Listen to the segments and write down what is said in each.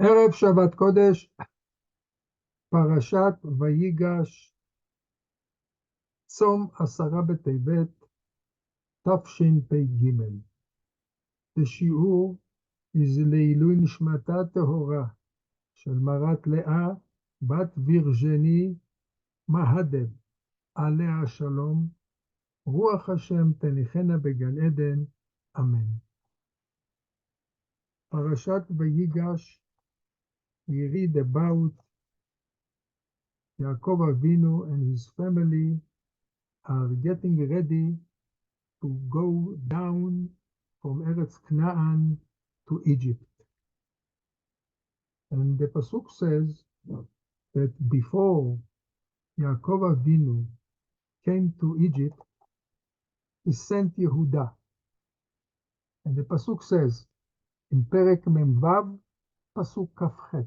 ערב שבת קודש, פרשת ויגש, צום עשרה בטבת, תשפ"ג. השיעור לעילוי נשמתה טהורה של מרת לאה, בת וירג'ני מהדב, עליה השלום, רוח השם תניחנה בגן עדן, אמן. פרשת ויגש, we read about Yaakov Avinu and his family are getting ready to go down from Eretz Canaan to Egypt. And the Pasuk says that before Yaakov Avinu came to Egypt, he sent Yehuda. And the Pasuk says in Perek Memvav, Pasuk Kafchet,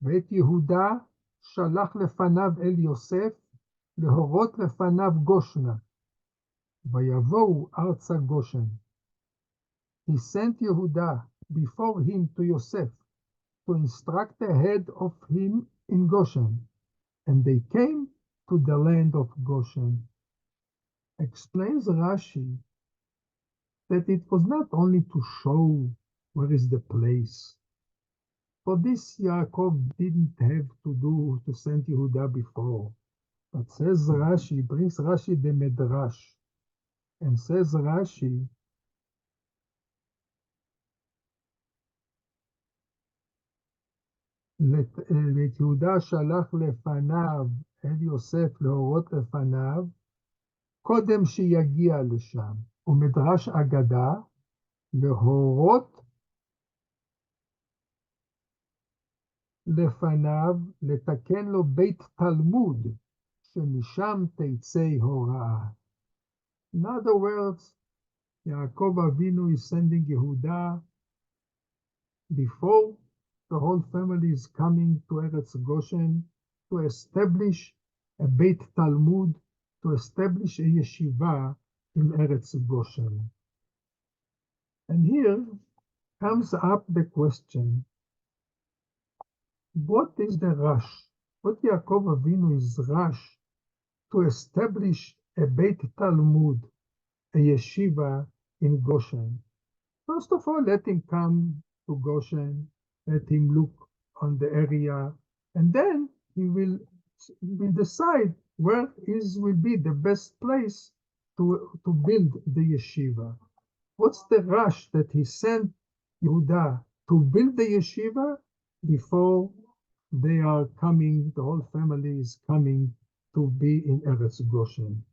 ואת יהודה שלח לפניו אל יוסף, להורות לפניו גושנה, ויבואו ארצה גושן. He sent Yehuda before him to Yosef to instruct ahead of him in Goshen, and they came to the land of Goshen. Explains Rashi that it was not only to show where is the place. For this Yaakov didn't have to send Yehuda before. But says Rashi, brings Rashi the Medrash, and says Rashi, ואת יהודה שלח לפניו אל יוסף להורות לפניו, קודם שיגיע לשם, ומדרש אגדה, להורות לפניו, לתקן לו בית תלמוד, שמשם תצא הוראה. In other words, Yaakov Avinu is sending Yehuda before the whole family is coming to Eretz Goshen to establish a Beit Talmud, to establish a yeshiva in Eretz Goshen. And here comes up the question, what is the rush? What Yaakov Avinu is rush to establish a Beit Talmud, a yeshiva in Goshen? First of all, let him come to Goshen, let him look on the area, and then he will decide where will be the best place to build the yeshiva. What's the rush that he sent Yehuda to build the yeshiva before they are coming, the whole family is coming to be in Eretz Goshen?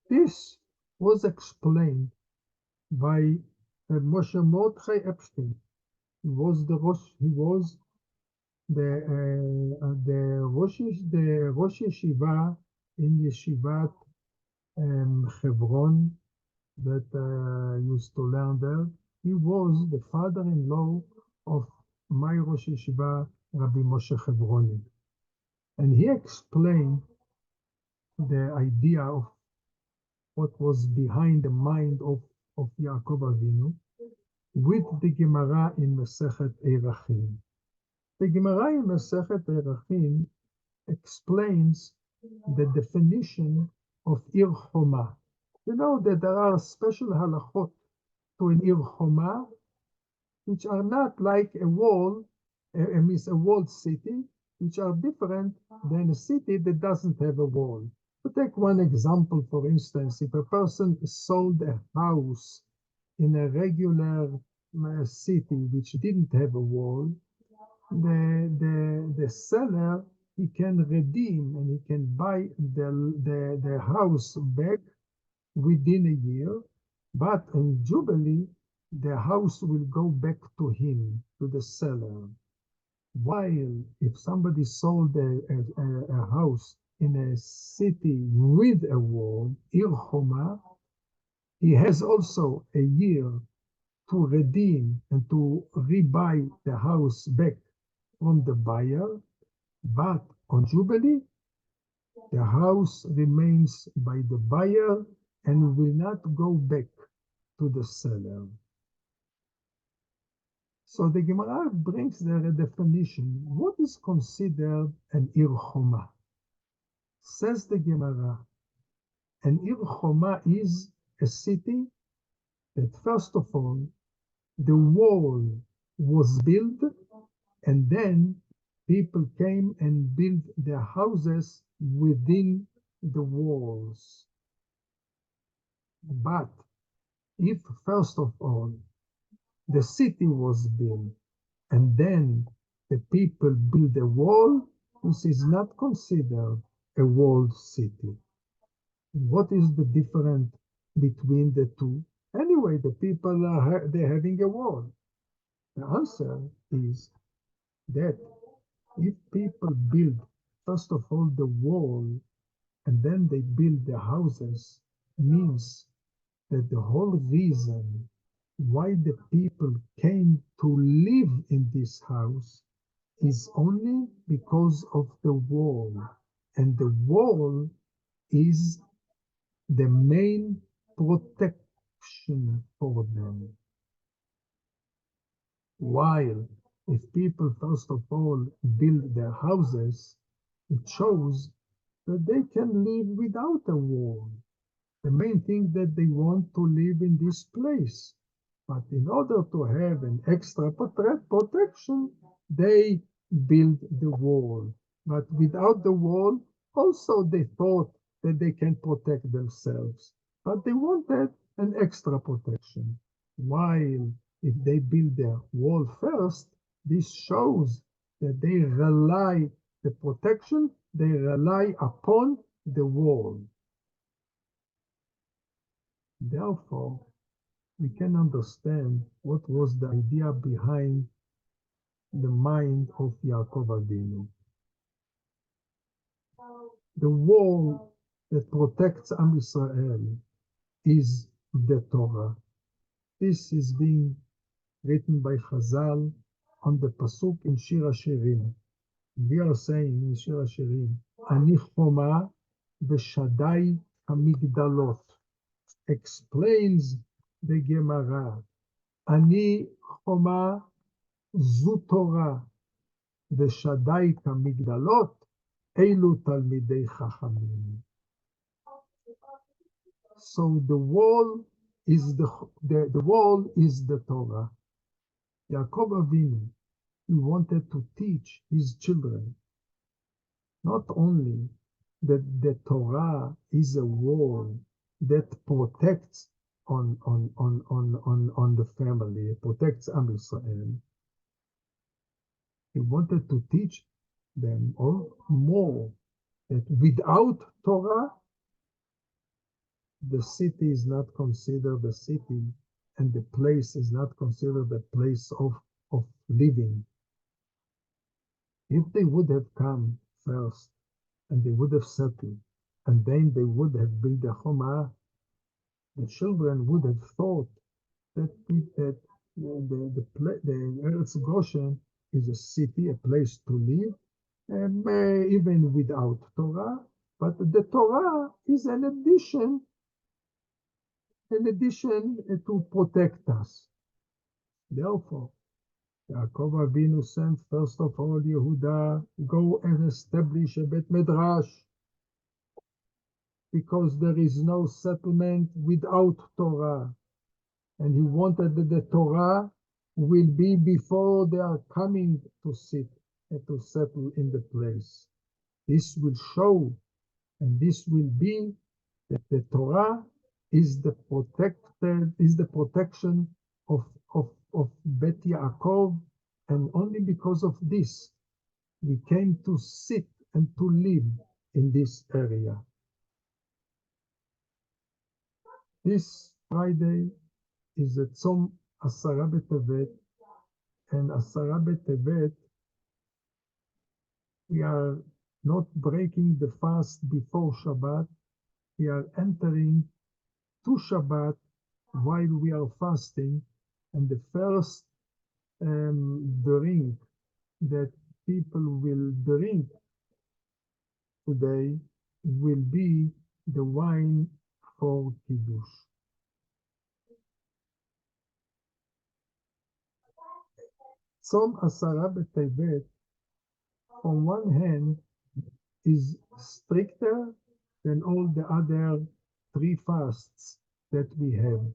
This was explained by Moshe Mordechai Epstein. He was the Rosh Yeshiva in Yeshivat Hebron that used to learn there. He was the father-in-law of my Rosh Yeshiva, Rabbi Moshe Hebroni. And he explained the idea of what was behind the mind of Yaakov Avinu with the Gemara in Masechet Erachim. The Gemara in Masechet Erachim explains the definition of Ir Choma. You know that there are special halachot to an Ir Choma, which are not like a walled city, which are different than a city that doesn't have a wall. To take one example, for instance, if a person sold a house in a regular city which didn't have a wall, the seller, he can redeem and he can buy the house back within a year, but in Jubilee, the house will go back to him, to the seller. While if somebody sold a house in a city with a wall, Ir Choma, he has also a year to redeem and to rebuy the house back from the buyer, but on Jubilee, the house remains by the buyer and will not go back to the seller. So the Gemara brings there a definition. What is considered an Ir Choma? Says the Gemara, an Ir Choma is a city that first of all, the wall was built and then people came and built their houses within the walls. But if first of all, the city was built and then the people build a wall, this is not considered a walled city. What is the difference between the two? Anyway, the people they're having a wall. The answer is that if people build first of all the wall and then they build the houses, means that the whole reason why the people came to live in this house is only because of the wall. And the wall is the main protection for them. While if people first of all build their houses, it shows that they can live without a wall. The main thing that they want to live in this place. But in order to have an extra protection, they build the wall. But without the wall, also they thought that they can protect themselves. But they wanted an extra protection. While if they build their wall first, this shows that they rely the protection, they rely upon the wall. Therefore, we can understand what was the idea behind the mind of Yaakov Avinu. The wall that protects Am Yisrael is the Torah. This is being written by Chazal on the pasuk in Shir HaShirim. We are saying in Shir HaShirim, Ani Choma v'Shadai HaMigdalot. Explains the Gemara, Ani Choma zu Torah v'Shadai HaMigdalot Eilu Talmidei Chachamim. So the wall is the wall is the Torah. Yaakov Avinu, he wanted to teach his children not only that the Torah is a wall that protects on the family, it protects Am Yisrael. He wanted to teach them all more that without Torah, the city is not considered a city, and the place is not considered a place of living. If they would have come first, and they would have settled, and then they would have built a Choma, the children would have thought that the Eretz Goshen is a city, a place to live, even without Torah. But the Torah is an addition to protect us. Therefore, Yaakov Avinu sent first of all Yehuda, go and establish a Bet Midrash, because there is no settlement without Torah. And he wanted that the Torah will be before they are coming to sit and to settle in the place. This will show, and this will be, that the Torah is the protection of Bet Yaakov, and only because of this we came to sit and to live in this area. This Friday is a Tzom Asara Betevet, and Asara Betevet, we are not breaking the fast before Shabbat, we are entering to Shabbat while we are fasting, and the first drink that people will drink today will be the wine for Kiddush. Tzom Asara Betevet, on one hand, is stricter than all the other 3 fasts that we have.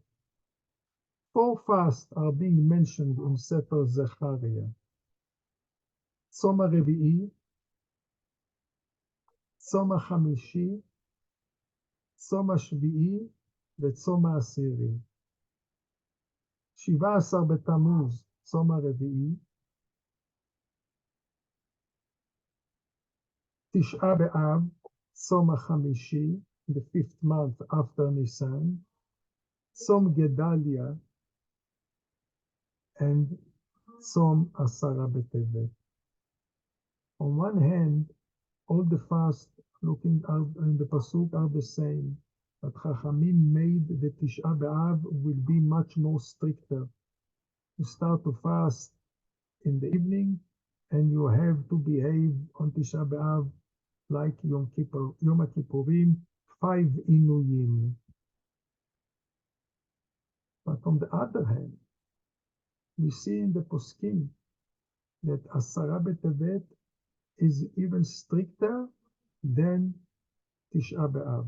4 fasts are being mentioned in Sefer Zechariah. Tzom HaRevi'i, Tzom HaChamishi, Tzom HaShvi'i, וצום העשירי. 17 בתמוז, צום הרביעי. 9 באב, צום החמישי, the 5th month after Nisan. צום גדליה, and צום עשרה בטבת. On one hand, all the fast looking out in the pasuk are the same, but Chachamim made the Tisha B'Av will be much more stricter. You start to fast in the evening, and you have to behave on Tisha B'Av like Yom Kippurim, 5 Inuyim. But on the other hand, we see in the Poskim that Asara Betevet is even stricter than Tisha B'Av.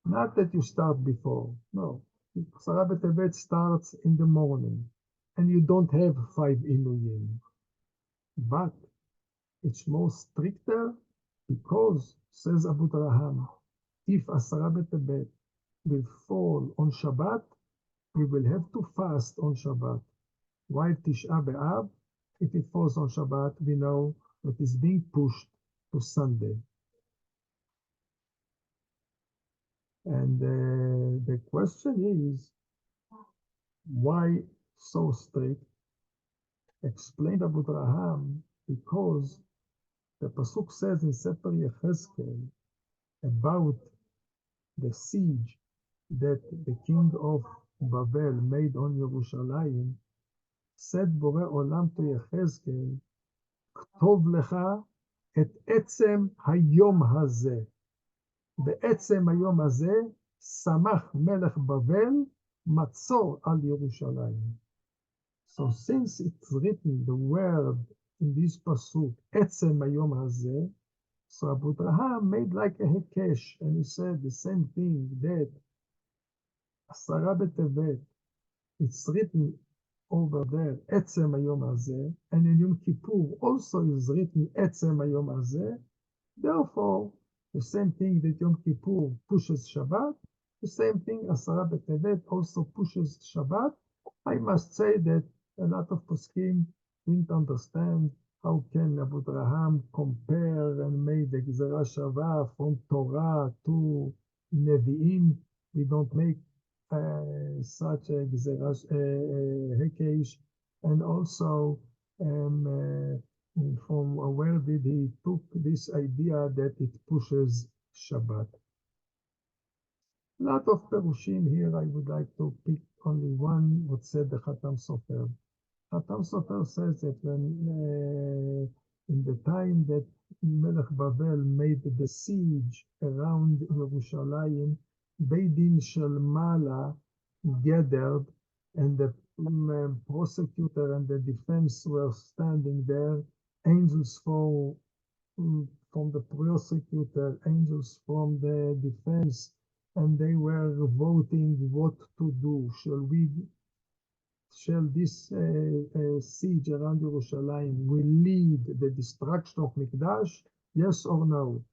Not that you start before, no. Asara Betevet starts in the morning, and you don't have 5 Inuyim. But it's more stricter because, says Abu Raham, if Asara Betevet will fall on Shabbat, we will have to fast on Shabbat. While Tisha B'Av, if it falls on Shabbat, we know that it's being pushed to Sunday. And the question is, why so strict? Explained Abu Raham, because the Pasuk says in Sefer Yechezkel about the siege that the king of Babel made on Yerushalayim, said Borei Olam to Yechezkel, כתוב לך את עצם היום הזה. בעצם היום הזה שמח מלך בבל מצור על ירושלים. So since it's written the word in this pasuk, עצם היום הזה, so Abu Raham made like a hekesh, and he said the same thing that Asara Betevet, it's written over there, עצם היום הזה, and in Yom Kippur also is written עצם היום הזה. Therefore, the same thing that Yom Kippur pushes Shabbat, the same thing Asara Betevet also pushes Shabbat. I must say that a lot of poskim didn't understand how can Abu Raham compare and make the Gzera Shava from Torah to Nevi'im. We don't make such a Gzera Hekesh, and also from where did he took this idea that it pushes Shabbat. A lot of Perushim here. I would like to pick only one, what said the Khatam Sofer. Khatam Sofer says that when in the time that Melech Babel made the siege around Yerushalayim, Beidin Shel Mala gathered, and the prosecutor and the defense were standing there, angels from the prosecutor, angels from the defense, and they were voting what to do. Shall this siege around Yerushalayim will lead the destruction of Mikdash, yes or no?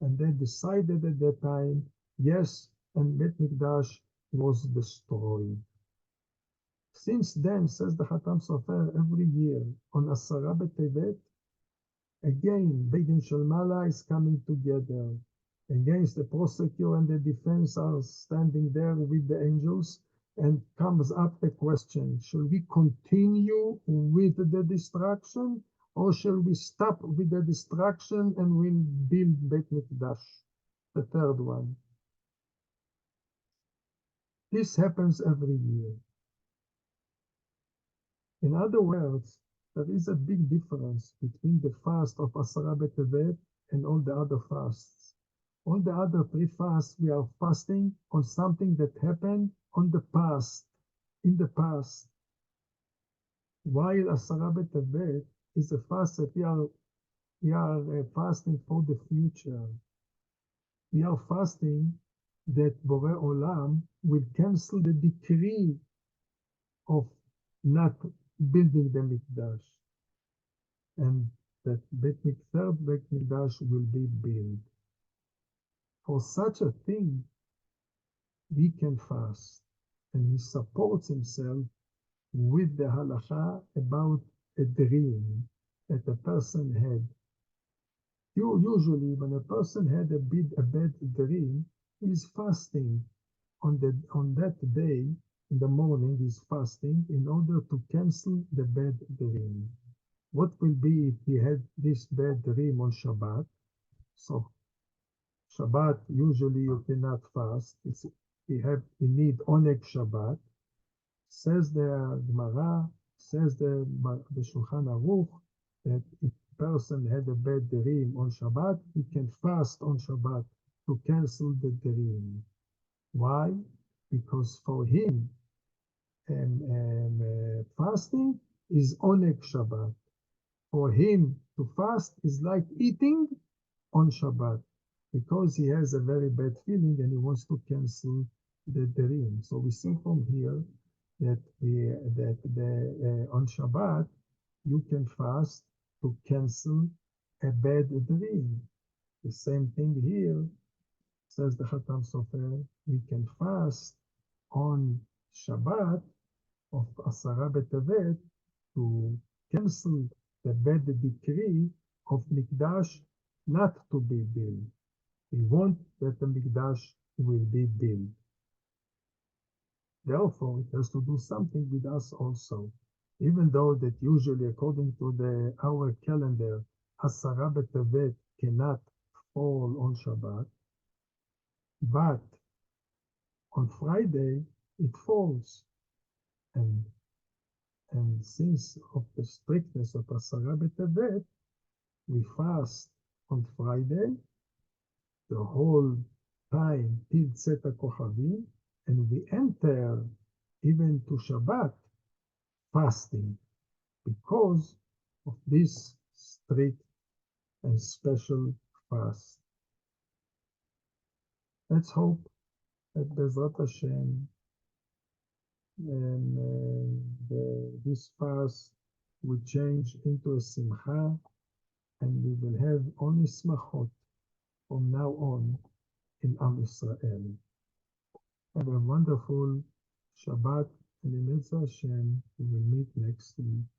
And they decided at that time, yes, and Bet Mikdash was destroyed. Since then, says the Khatam Sofer, every year on Asara Betevet, again, Beit Din Shel Mala is coming together. Against the prosecutor and the defense are standing there with the angels, and comes up the question, shall we continue with the destruction, or shall we stop with the destruction and we'll build Beit Mikdash, the third one? This happens every year. In other words, there is a big difference between the fast of Asara Betevet and all the other fasts. All the other 3 fasts, we are fasting on something that happened on the past, in the past. while Asara Betevet is a fast that we are fasting for the future. We are fasting that Borei Olam will cancel the decree of not building the Mikdash, and that third Bet Mikdash will be built. For such a thing, we can fast, and he supports himself with the halacha about a dream that a person had. Usually, when a person had a bad dream, he's fasting on that day in the morning. He's fasting in order to cancel the bad dream. What will be if he had this bad dream on Shabbat? So Shabbat usually you cannot fast. We need Oneg Shabbat. Says the Gemara, says the Shulchan Aruch, that if a person had a bad dream on Shabbat, he can fast on Shabbat to cancel the dream. Why? Because for him, fasting is Oneg Shabbat. For him to fast is like eating on Shabbat, because he has a very bad feeling and he wants to cancel the dream. So we see from here that on Shabbat you can fast to cancel a bad dream. The same thing here, says the Khatam Sofer, we can fast on Shabbat of Asara Betevet to cancel the bad decree of Mikdash not to be built. We want that the Mikdash will be built. Therefore, it has to do something with us also. Even though that usually, according to our calendar, Asara Betevet cannot fall on Shabbat, but on Friday it falls. And since of the strictness of Asara Betevet, we fast on Friday the whole time till Tzeta Kochavim, and we enter even to Shabbat fasting because of this strict and special fast. Let's hope that Bezrat Hashem and this fast will change into a simcha, and we will have only smachot from now on in Am Israel. Have a wonderful Shabbat, and in Mitzvah Hashem, we will meet next week.